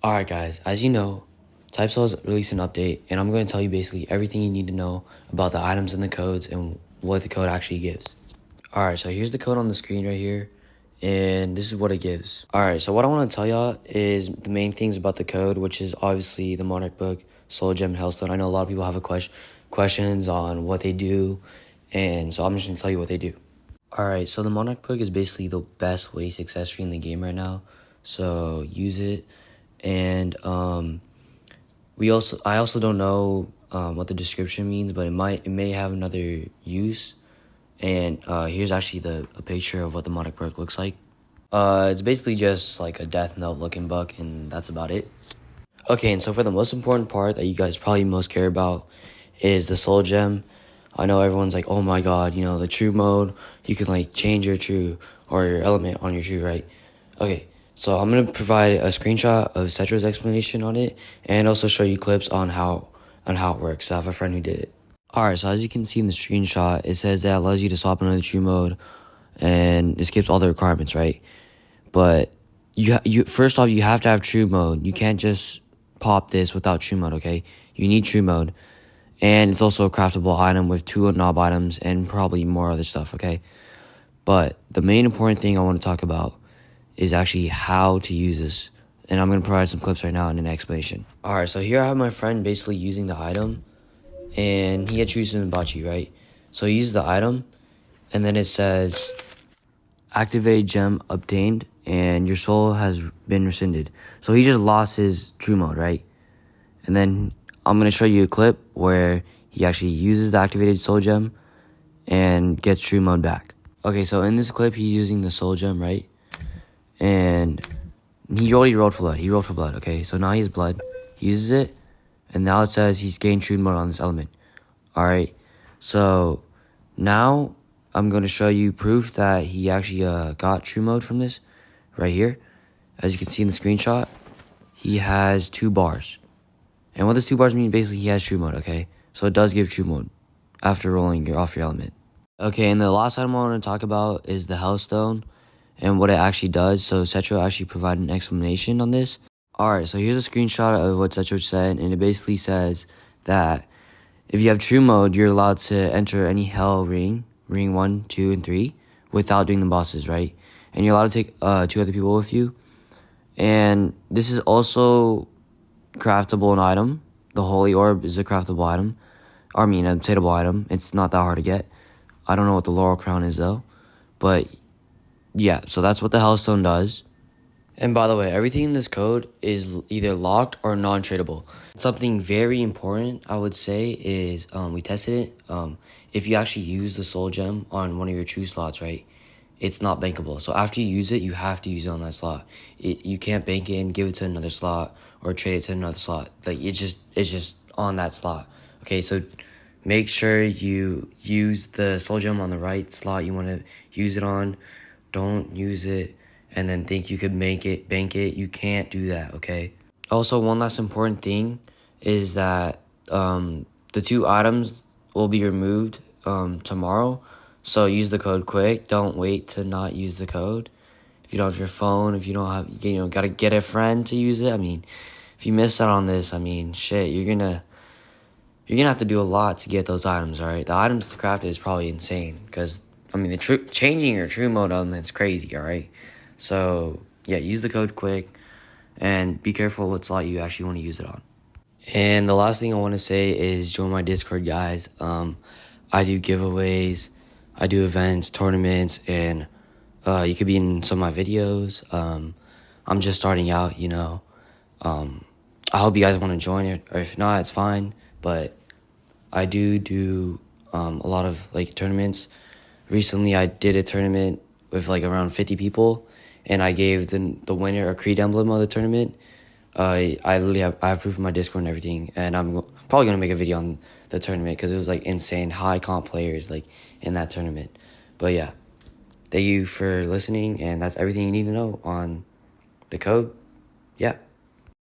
Alright guys, as you know, typesoul has released an update, and I'm going to tell you basically everything you need to know about the items and the codes and what the code actually gives. Alright, so here's the code on the screen right here, and this is what it gives. Alright, so what I want to tell y'all is the main things about the code, which is obviously the Monarch Book, Soul Gem, and Hellstone. I know a lot of people have questions on what they do, and so I'm just going to tell you what they do. Alright, so the Monarch Book is basically the best waste accessory in the game right now, so use it. And I also don't know what the description means, but it may have another use. And here's actually a picture of what the Monarch Book looks like. It's basically just like a Death Note looking book, and that's about it. Okay, and so for the most important part that you guys probably most care about is the Soul Gem. I know everyone's like, oh my god, you know, the true mode, you can like change your true or your element on your true, right? Okay, so I'm going to provide a screenshot of Cetro's explanation on it, and also show you clips on how it works. I have a friend who did it. Alright, so as you can see in the screenshot, it says that it allows you to swap into the true mode, and it skips all the requirements, right? But you first off, you have to have true mode. You can't just pop this without true mode, okay? You need true mode. And it's also a craftable item with 2 knob items and probably more other stuff, okay? But the main important thing I want to talk about is actually how to use this. And I'm going to provide some clips right now in an explanation. Alright, so here I have my friend basically using the item. And he had chosen Bachi, right? So he uses the item. And then it says, activate gem obtained. And your soul has been rescinded. So he just lost his true mode, right? And then I'm going to show you a clip where he actually uses the activated soul gem and gets true mode back. Okay, so in this clip, he's using the soul gem, right? And he already rolled for blood. He rolled for blood, okay? So now he has blood. He uses it, and now it says he's gained true mode on this element. Alright, so now I'm going to show you proof that he actually got true mode from this right here. As you can see in the screenshot, he has 2 bars. And what does 2 bars mean? Basically, he has true mode, okay? So it does give true mode after rolling off your element. Okay, and the last item I want to talk about is the Hellstone and what it actually does. So Cetro actually provided an explanation on this. Alright, so here's a screenshot of what Cetro said, and it basically says that if you have true mode, you're allowed to enter any Hell ring 1, 2, and 3, without doing the bosses, right? And you're allowed to take 2 other people with you. And this is also craftable an item. The Holy Orb is a craftable item. I mean, a obtainable item. It's not that hard to get. I don't know what the Laurel Crown is, though. But yeah, so that's what the Hellstone does. And by the way, everything in this code is either locked or non-tradable. Something very important, I would say, is we tested it. If you actually use the Soul Gem on one of your true slots, right, it's not bankable. So after you use it, you have to use it on that slot. You can't bank it and give it to another slot or trade it to another slot. Like it's just on that slot. Okay, so make sure you use the Soul Gem on the right slot you want to use it on. Don't use it and then think you could bank it. You can't do that, okay? Also, one last important thing is that the 2 items will be removed tomorrow. So use the code quick. Don't wait to not use the code. If you don't have your phone, if you don't have, gotta get a friend to use it. I mean, if you miss out on this, I mean, shit, you're gonna have to do a lot to get those items, all right? The items to craft is probably insane because, I mean, changing your true mode element is crazy, all right? So, yeah, use the code quick and be careful what slot you actually want to use it on. And the last thing I want to say is join my Discord, guys. I do giveaways, I do events, tournaments, and you could be in some of my videos. I'm just starting out, you know. I hope you guys want to join it, or if not, it's fine. But I do a lot of like tournaments. Recently, I did a tournament with like around 50 people, and I gave the winner a Creed emblem of the tournament. I have proof of my Discord and everything, and I'm probably gonna make a video on the tournament because it was like insane high comp players like in that tournament. But yeah, thank you for listening, and that's everything you need to know on the code. Yeah.